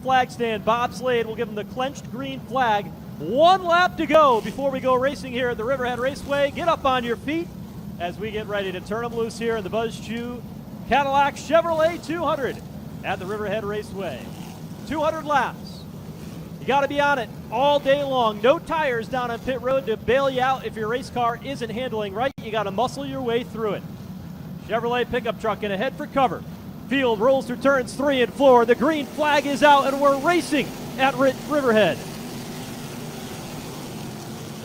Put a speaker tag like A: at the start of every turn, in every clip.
A: flag stand. Bobsleigh will give them the clenched green flag. 1 lap to go before we go racing here at the Riverhead Raceway. Get up on your feet as we get ready to turn them loose here in the Buzz Chew Cadillac Chevrolet 200 at the Riverhead Raceway. 200 laps. You got to be on it all day long. No tires down on pit road to bail you out if your race car isn't handling right. You got to muscle your way through it. Chevrolet pickup truck in ahead for cover. Field rolls through turns 3 and 4. The green flag is out, and we're racing at Riverhead.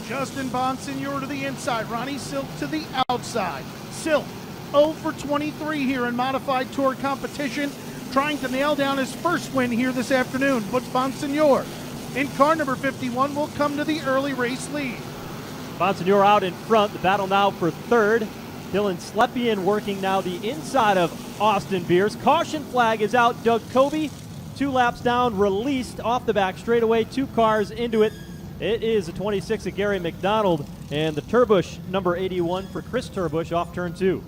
B: Justin Bonsignor to the inside. Ronnie Silk to the outside. Silk 0 for 23 here in Modified Tour competition, trying to nail down his first win here this afternoon. But Bonsignor in car number 51 will come to the early race lead.
A: Bonsignor out in front. The battle now for third. Dylan Slepian working now the inside of Austin Beers. Caution flag is out. Doug Kobe 2 laps down, released off the back straightaway. 2 cars into it. It is a 26 of Gary McDonald and the Turbush number 81 for Chris Turbush off turn 2.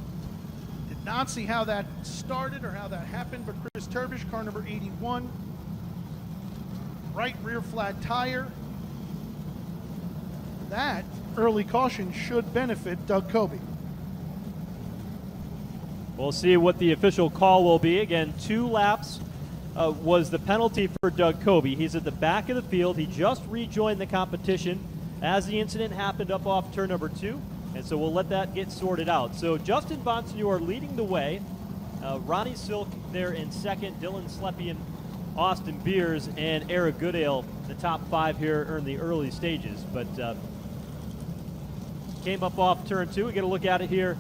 B: Did not see how that started or how that happened, but Chris Turbush, car number 81. Right rear flat tire. That early caution should benefit Doug Kobe.
A: We'll see what the official call will be. Again, 2 laps was the penalty for Doug Kobe. He's at the back of the field. He just rejoined the competition as the incident happened up off turn number 2, and so we'll let that get sorted out. So Justin Bonsignor leading the way. Ronnie Silk there in second. Dylan Slepian, Austin Beers, and Eric Goodale, the top 5 here in the early stages. But came up off turn 2. We get a look at it here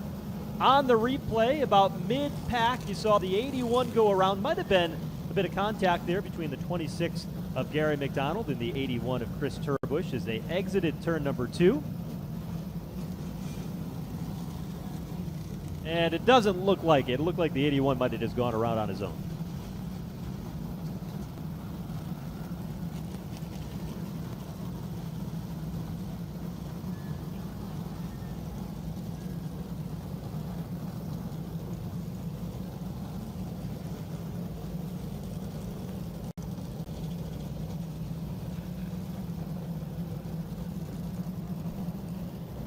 A: on the replay. About mid-pack, you saw the 81 go around. Might have been a bit of contact there between the 26 of Gary McDonald and the 81 of Chris Turbush as they exited turn number 2. And it doesn't look like it. It looked like the 81 might have just gone around on his own.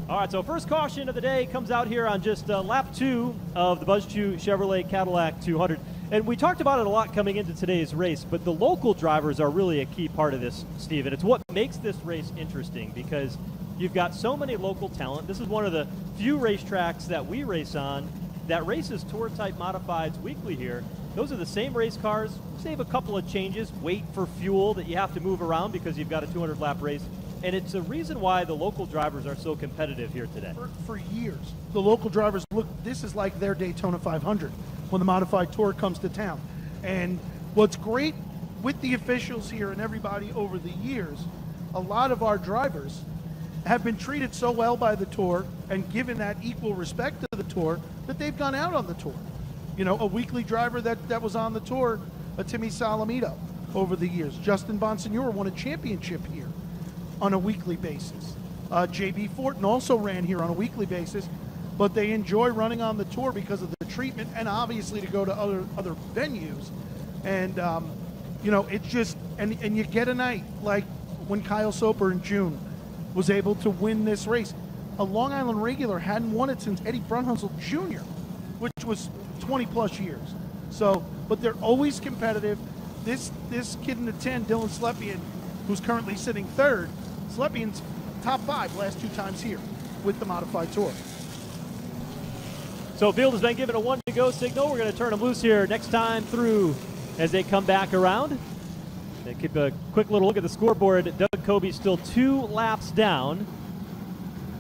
A: All right, so first caution of the day comes out here on just lap 2 of the Buzz Chew Chevrolet Cadillac 200. And we talked about it a lot coming into today's race, but the local drivers are really a key part of this, Steve. And it's what makes this race interesting because you've got so many local talent. This is one of the few racetracks that we race on that races tour-type modifieds weekly here. Those are the same race cars, save a couple of changes, wait for fuel that you have to move around because you've got a 200-lap race. And it's a reason why the local drivers are so competitive here today.
B: For years, the local drivers, look, this is like their Daytona 500 when the Modified Tour comes to town. And what's great with the officials here and everybody over the years, a lot of our drivers have been treated so well by the Tour and given that equal respect to the Tour that they've gone out on the Tour. You know, a weekly driver that was on the Tour, Timmy Salamito, over the years. Justin Bonsignor won a championship here on a weekly basis. J.B. Fortin also ran here on a weekly basis, but they enjoy running on the Tour because of the treatment and obviously to go to other venues. And, you know, it's just, and you get a night like when Kyle Soper in June was able to win this race. A Long Island regular hadn't won it since Eddie Brunhusel Jr., which was 20 plus years. So, but they're always competitive. This kid in the 10, Dylan Slepian, who's currently sitting third, Slepian's top 5 last 2 times here with the Modified Tour.
A: So field has been given a 1 to go signal. We're going to turn them loose here next time through as they come back around. And keep a quick little look at the scoreboard. Doug Kobe still 2 laps down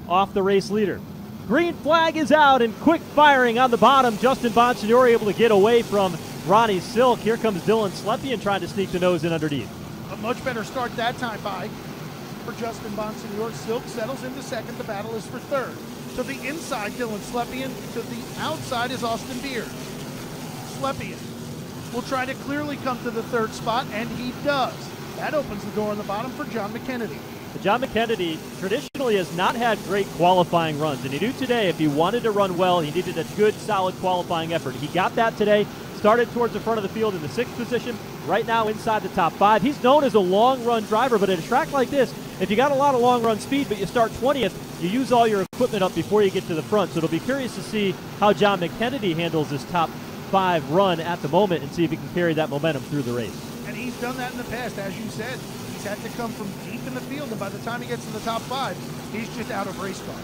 A: off the race leader. Green flag is out and quick firing on the bottom. Justin Bonsignor able to get away from Ronnie Silk. Here comes Dylan Slepian trying to sneak the nose in underneath.
B: A much better start that time for Justin Bonsignor. Silk settles into second. The battle is for third. To the inside, Dylan Slepian. To the outside is Austin Beers. Slepian will try to clearly come to the third spot, and he does. That opens the door on the bottom for John McKennedy.
A: John McKennedy traditionally has not had great qualifying runs, and he knew today if he wanted to run well, he needed a good, solid qualifying effort. He got that today, started towards the front of the field in the 6th position, right now inside the top 5. He's known as a long-run driver, but at a track like this, if you got a lot of long-run speed but you start 20th, you use all your equipment up before you get to the front. So it'll be curious to see how John McKennedy handles this top 5 run at the moment and see if he can carry that momentum through the race.
B: And he's done that in the past, as you said. He's had to come from deep in the field, and by the time he gets to the top 5, he's just out of race car.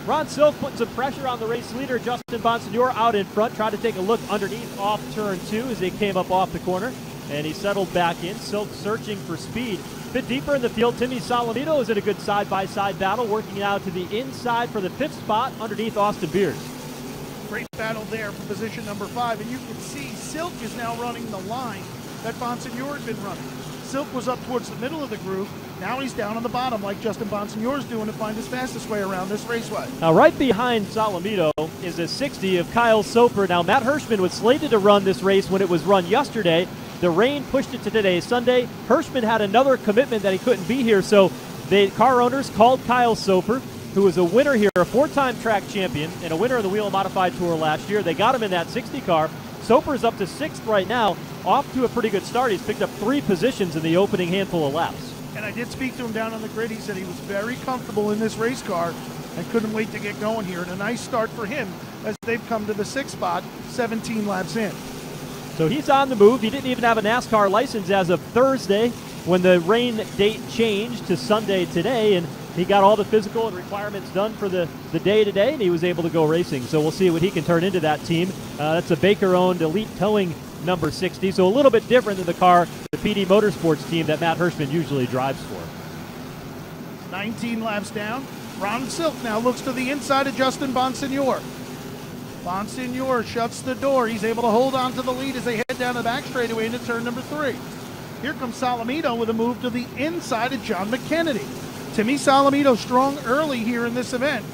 A: Ron Silk putting some pressure on the race leader, Justin Bonsignor, out in front. Tried to take a look underneath off turn 2 as they came up off the corner, and he settled back in. Silk searching for speed. A bit deeper in the field, Timmy Salamito is in a good side-by-side battle, working out to the inside for the 5th spot underneath Austin Beers.
B: Great battle there for position number 5, and you can see Silk is now running the line that Bonsignor had been running. Silk was up towards the middle of the groove. Now he's down on the bottom like Justin Bonsignor's doing to find his fastest way around this raceway.
A: Now right behind Salamito is a 60 of Kyle Soper. Now Matt Hirschman was slated to run this race when it was run yesterday. The rain pushed it to today, Sunday. Hirschman had another commitment that he couldn't be here, so the car owners called Kyle Soper, who was a winner here, a 4-time track champion and a winner of the Whelen Modified Tour last year. They got him in that 60 car. Soper's up to 6th right now, off to a pretty good start. He's picked up 3 positions in the opening handful of laps.
B: And I did speak to him down on the grid. He said he was very comfortable in this race car and couldn't wait to get going here. And a nice start for him as they've come to the 6th spot, 17 laps in.
A: So he's on the move. He didn't even have a NASCAR license as of Thursday when the rain date changed to Sunday today, and he got all the physical and requirements done for the day today, and he was able to go racing. So we'll see what he can turn into that team. That's a Baker-owned Elite Towing number 60, so a little bit different than the car, the PD Motorsports team that Matt Hirschman usually drives for.
B: 19 laps down. Ron Silk now looks to the inside of Justin Bonsignor. Bonsignor shuts the door. He's able to hold on to the lead as they head down the back straightaway into turn number 3. Here comes Salamito with a move to the inside of John McKennedy. Timmy Salamito strong early here in this event,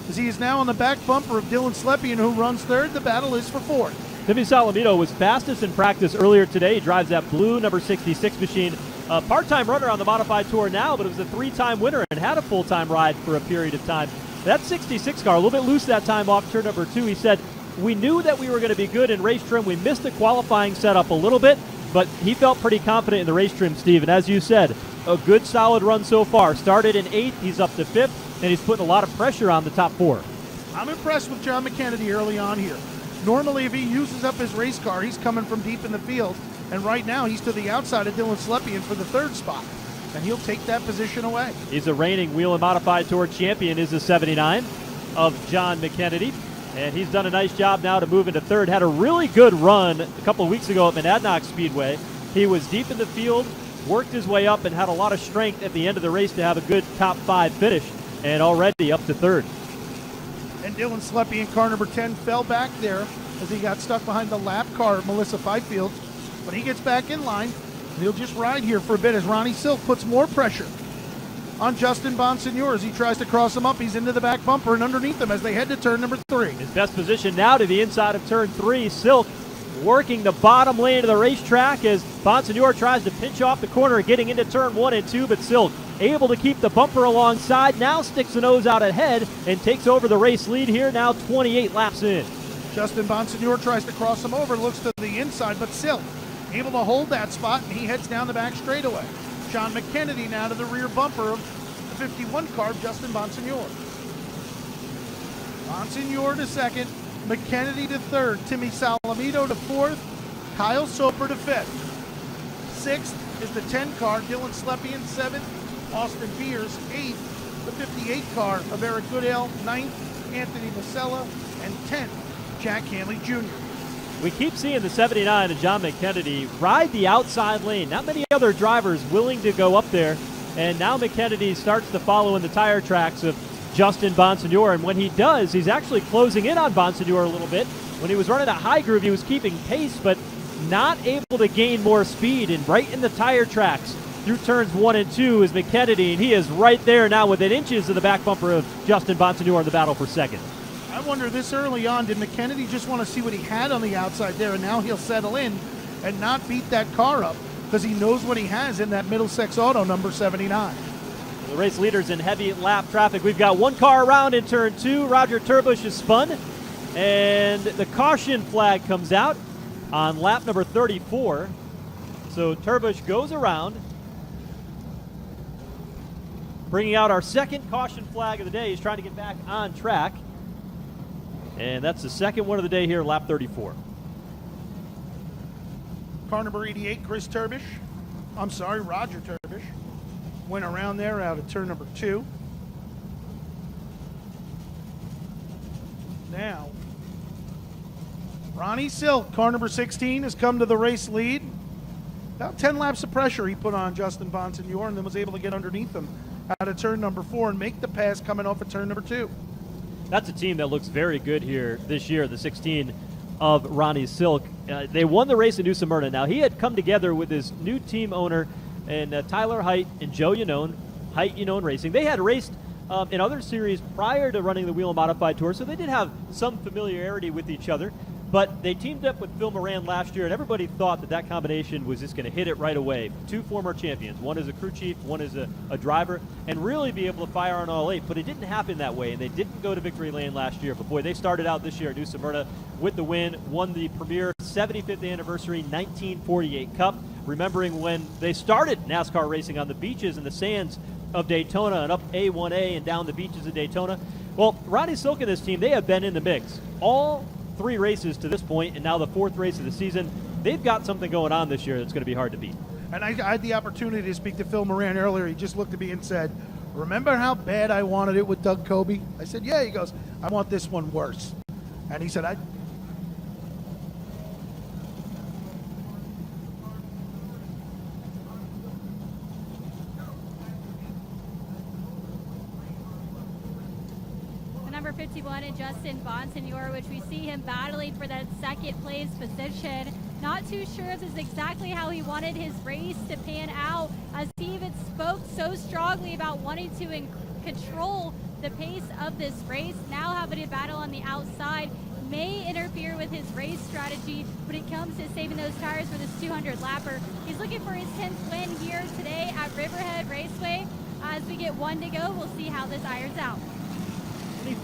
B: as he is now on the back bumper of Dylan Slepian, who runs 3rd. The battle is for 4th.
A: Timmy Salamito was fastest in practice earlier today. He drives that blue number 66 machine. A part-time runner on the Modified Tour now, but it was a 3-time winner and had a full-time ride for a period of time. That 66 car, a little bit loose that time off turn number 2. He said, we knew that we were going to be good in race trim. We missed the qualifying setup a little bit, but he felt pretty confident in the race trim, Steve. And as you said, a good solid run so far. Started in 8th, he's up to 5th, and he's putting a lot of pressure on the top 4.
B: I'm impressed with John McKennedy early on here. Normally, if he uses up his race car, he's coming from deep in the field. And right now, he's to the outside of Dylan Slepian for the 3rd spot. And he'll take that position away.
A: He's a reigning Whelen Modified Tour champion, is the 79 of John McKennedy. And he's done a nice job now to move into 3rd. Had a really good run a couple of weeks ago at Monadnock Speedway. He was deep in the field, worked his way up, and had a lot of strength at the end of the race to have a good top 5 finish. And already up to 3rd.
B: And Dylan Slepian, car number 10, fell back there as he got stuck behind the lap car of Melissa Fifield. But he gets back in line, and he'll just ride here for a bit as Ronnie Silk puts more pressure on Justin Bonsignor as he tries to cross him up. He's into the back bumper and underneath him as they head to turn number 3.
A: His best position now to the inside of turn 3. Silk working the bottom lane of the racetrack as Bonsignor tries to pinch off the corner, getting into turn 1 and 2, but Silk able to keep the bumper alongside, now sticks the nose out ahead and takes over the race lead here, now 28 laps in.
B: Justin Bonsignor tries to cross him over, looks to the inside, but Silk able to hold that spot, and he heads down the back straightaway. John McKennedy now to the rear bumper of the 51 car of Justin Bonsignor. Bonsignor to 2nd, McKennedy to 3rd, Timmy Salamito to 4th, Kyle Soper to 5th. 6th is the 10 car, Dylan Slepian. 7th, Austin Beers. 8th, the 58 car of Eric Goodale. 9th, Anthony Masella. And 10th, Jack Hanley Jr.
A: We keep seeing the 79 of John McKennedy ride the outside lane. Not many other drivers willing to go up there. And now McKennedy starts to follow in the tire tracks of Justin Bonsignor. And when he does, he's actually closing in on Bonsignor a little bit. When he was running a high groove, he was keeping pace, but not able to gain more speed. And right in the tire tracks through turns 1 and 2 is McKennedy. And he is right there now within inches of the back bumper of Justin Bonsignor in the battle for 2nd.
B: I wonder, this early on, did McKennedy just want to see what he had on the outside there, and now he'll settle in and not beat that car up because he knows what he has in that Middlesex Auto number 79.
A: The race leaders in heavy lap traffic. We've got one car around in turn 2. Roger Turbush is spun, and the caution flag comes out on lap number 34. So Turbush goes around, bringing out our second caution flag of the day. He's trying to get back on track. And that's the second one of the day here, lap 34.
B: Car number 88, Roger Turbush. Went around there out of turn number 2. Now, Ronnie Silk, car number 16, has come to the race lead. About 10 laps of pressure he put on Justin Bonsignor and then was able to get underneath him out of turn number 4 and make the pass coming off of turn number 2.
A: That's a team that looks very good here this year, the 16 of Ronnie Silk. They won the race in New Smyrna. Now, he had come together with his new team owner and Tyler Height and Joe Yanone, Height Yanone Racing. They had raced in other series prior to running the Whelen Modified Tour, so they did have some familiarity with each other. But they teamed up with Phil Moran last year, and everybody thought that that combination was just going to hit it right away. 2 former champions, one is a crew chief, one is a driver, and really be able to fire on all 8. But it didn't happen that way, and they didn't go to victory lane last year. But, boy, they started out this year at New Smyrna with the win, won the premier 75th anniversary 1948 Cup, remembering when they started NASCAR racing on the beaches and the sands of Daytona and up A1A and down the beaches of Daytona. Well, Ronnie Silk and this team, they have been in the mix all 3 races to this point, and now the 4th race of the season. They've got something going on this year that's going to be hard to beat.
B: And I had the opportunity to speak to Phil Moran earlier. He just looked at me and said, "Remember how bad I wanted it with Doug Coby?" I said, "Yeah." He goes, "I want this one worse." And he said,
C: Number 51 and Justin Bonsignor, which we see him battling for that second place position. Not too sure if this is exactly how he wanted his race to pan out, as he even spoke so strongly about wanting to control the pace of this race. Now having to battle on the outside may interfere with his race strategy when it comes to saving those tires for this 200 lapper. He's looking for his 10th win here today at Riverhead Raceway. As we get 1 to go, we'll see how this irons out.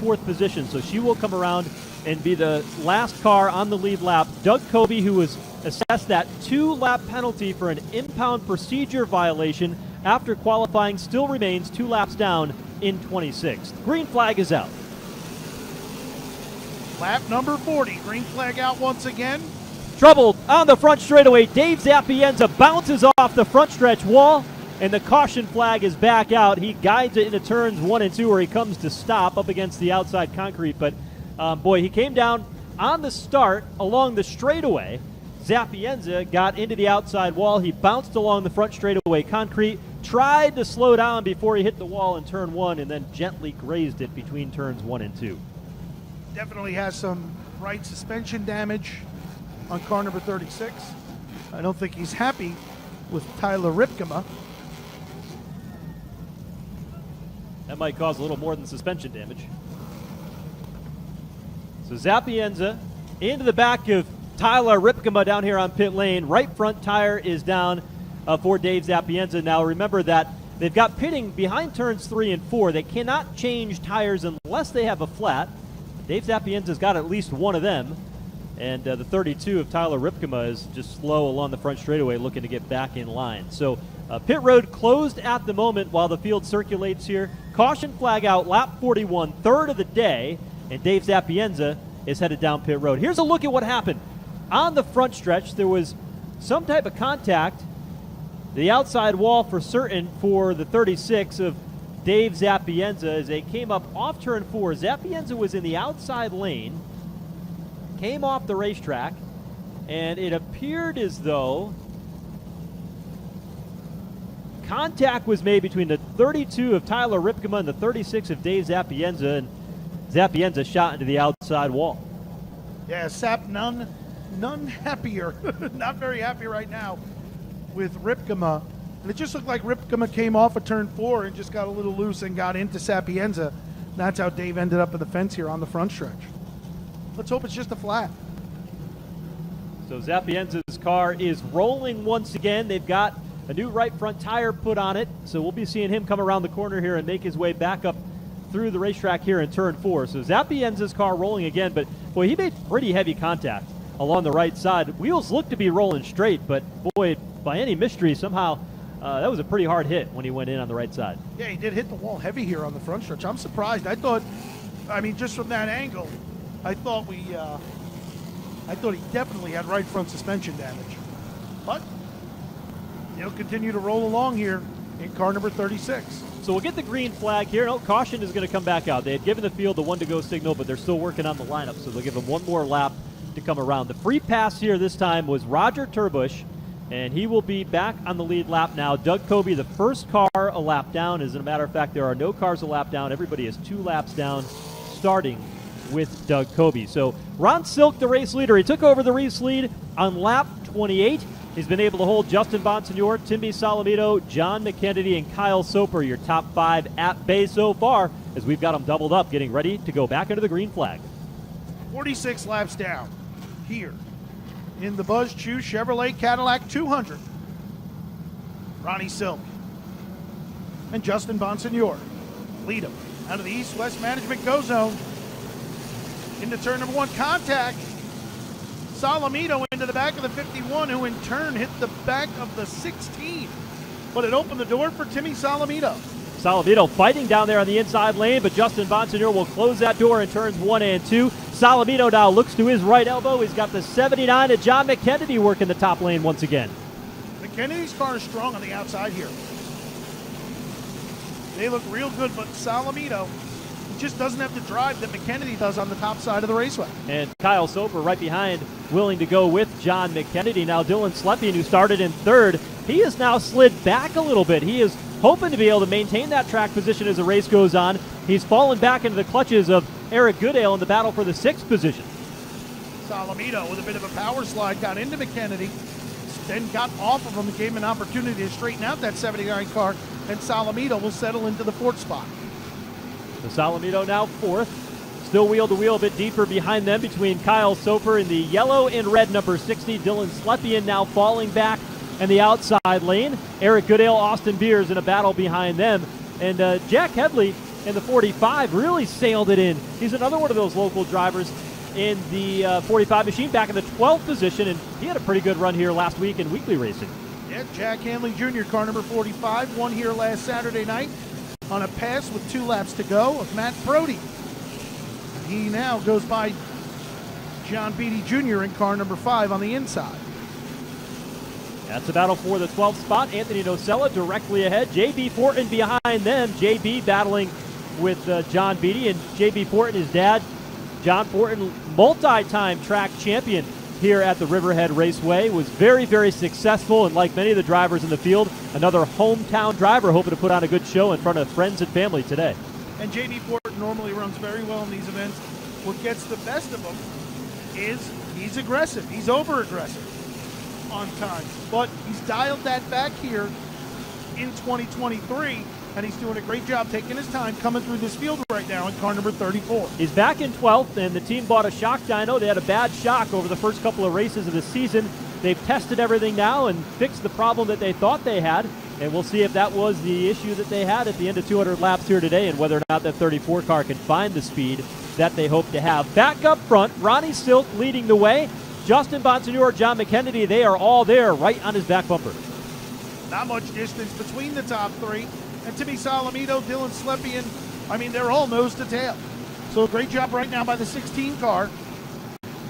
A: 4th position, so she will come around and be the last car on the lead lap. Doug Coby, who was assessed that 2-lap penalty for an impound procedure violation after qualifying, still remains 2 laps down in 26th. Green flag is out.
B: lap number 40, green flag out once again.
A: Trouble on the front straightaway. Dave Zapienza bounces off the front stretch wall, and the caution flag is back out. He guides it into turns 1 and 2 where he comes to stop up against the outside concrete. But, boy, he came down on the start along the straightaway. Zapienza got into the outside wall. He bounced along the front straightaway concrete, tried to slow down before he hit the wall in turn 1, and then gently grazed it between turns 1 and 2.
B: Definitely has some right suspension damage on car number 36. I don't think he's happy with Tyler Ripkema.
A: That might cause a little more than suspension damage. So Zapienza into the back of Tyler Ripkema down here on pit lane. Right front tire is down for Dave Zapienza. Now remember that they've got pitting behind turns 3 and 4. They cannot change tires unless they have a flat. Dave Zapienza's got at least one of them. And the 32 of Tyler Ripkema is just slow along the front straightaway looking to get back in line. So pit road closed at the moment while the field circulates here. Caution flag out, lap 41, 3rd of the day, and Dave Zapienza is headed down pit road. Here's a look at what happened. On the front stretch, there was some type of contact. The outside wall for certain for the 36 of Dave Zapienza as they came up off turn 4. Zapienza was in the outside lane, came off the racetrack, and it appeared as though contact was made between the 32 of Tyler Ripkema and the 36 of Dave Zapienza, and Zapienza shot into the outside wall.
B: Yeah, Sap, none happier, not very happy right now with Ripkema. And it just looked like Ripkema came off of turn 4 and just got a little loose and got into Sapienza. That's how Dave ended up in the fence here on the front stretch. Let's hope it's just a flat.
A: So Zapienza's car is rolling once again. They've got a new right front tire put on it, so we'll be seeing him come around the corner here and make his way back up through the racetrack here in turn 4. So Zapienza's car rolling again, but boy, he made pretty heavy contact along the right side. Wheels look to be rolling straight, but boy, by any mystery, somehow that was a pretty hard hit when he went in on the right side.
B: Yeah, he did hit the wall heavy here on the front stretch. I'm surprised. Just from that angle, I thought he definitely had right front suspension damage. But he'll continue to roll along here in car number 36.
A: So we'll get the green flag here. No, caution is going to come back out. They had given the field the 1 to go signal, but they're still working on the lineup, so they'll give them one more lap to come around. The free pass here this time was Roger Turbush, and he will be back on the lead lap now. Doug Coby, the first car a lap down. As a matter of fact, there are no cars a lap down. Everybody is 2 laps down, starting with Doug Coby. So Ron Silk, the race leader, he took over the race lead on lap 28. He's been able to hold Justin Bonsignore, Timmy Solomito, John McKennedy, and Kyle Soper, your top 5 at bay so far, as we've got them doubled up, getting ready to go back into the green flag.
B: 46 laps down here in the Buzz Chew Chevrolet Cadillac 200. Ronnie Silk and Justin Bonsignore lead them out of the east-west management go zone. Into turn number 1, contact. Solomito into the back of the 51, who in turn hit the back of the 16. But it opened the door for Timmy Solomito.
A: Solomito fighting down there on the inside lane, but Justin Bonsignore will close that door in turns 1 and 2. Solomito now looks to his right elbow. He's got the 79 of John McKennedy working the top lane once again.
B: McKennedy's car is strong on the outside here. They look real good, but Solomito just doesn't have the drive that McKennedy does on the top side of the raceway.
A: And Kyle Soper right behind, willing to go with John McKennedy. Now Dylan Slepian, who started in 3rd, he has now slid back a little bit. He is hoping to be able to maintain that track position as the race goes on. He's fallen back into the clutches of Eric Goodale in the battle for the 6th position.
B: Solomito with a bit of a power slide got into McKennedy, then got off of him and gave him an opportunity to straighten out that 79 car, and Solomito will settle into the 4th spot.
A: So Solomito now 4th. Still wheel to wheel, a bit deeper behind them between Kyle Soper in the yellow and red number 60. Dylan Slepian now falling back in the outside lane. Eric Goodale, Austin Beers in a battle behind them. And Jack Headley in the 45 really sailed it in. He's another one of those local drivers in the 45 machine, back in the 12th position, and he had a pretty good run here last week in weekly racing.
B: Yeah, Jack Hanley Jr., car number 45, won here last Saturday night on a pass with 2 laps to go of Matt Brody. He now goes by John Beatty Jr. in car number 5 on the inside.
A: That's a battle for the 12th spot. Anthony Nocella directly ahead. J.B. Fortin behind them. J.B. battling with John Beatty, and J.B. Fortin, his dad, John Fortin, multi-time track champion here at the Riverhead Raceway, was very, very successful, and like many of the drivers in the field, another hometown driver hoping to put on a good show in front of friends and family today.
B: And J.B. Fortin normally runs very well in these events. What gets the best of him is he's aggressive. He's over-aggressive on time. But he's dialed that back here in 2023, and he's doing a great job taking his time coming through this field right now in car number 34.
A: He's back in 12th, and the team bought a shock dyno. They had a bad shock over the first couple of races of the season. They've tested everything now and fixed the problem that they thought they had, and we'll see if that was the issue that they had at the end of 200 laps here today, and whether or not that 34 car can find the speed that they hope to have. Back up front, Ronnie Silk leading the way. Justin Bonsignore, John McKennedy, they are all there right on his back bumper.
B: Not much distance between the top 3. And Timmy Solomito, Dylan Slepian, they're all nose to tail. So a great job right now by the 16 car.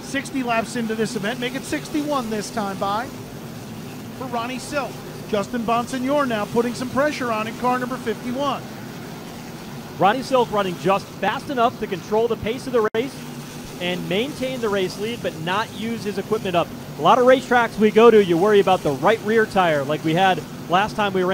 B: 60 laps into this event, make it 61 this time by for Ronnie Silk. Justin Bonsignore now putting some pressure on in car number 51.
A: Ronnie Silk running just fast enough to control the pace of the race and maintain the race lead, but not use his equipment up. A lot of racetracks we go to, you worry about the right rear tire like we had last time we ran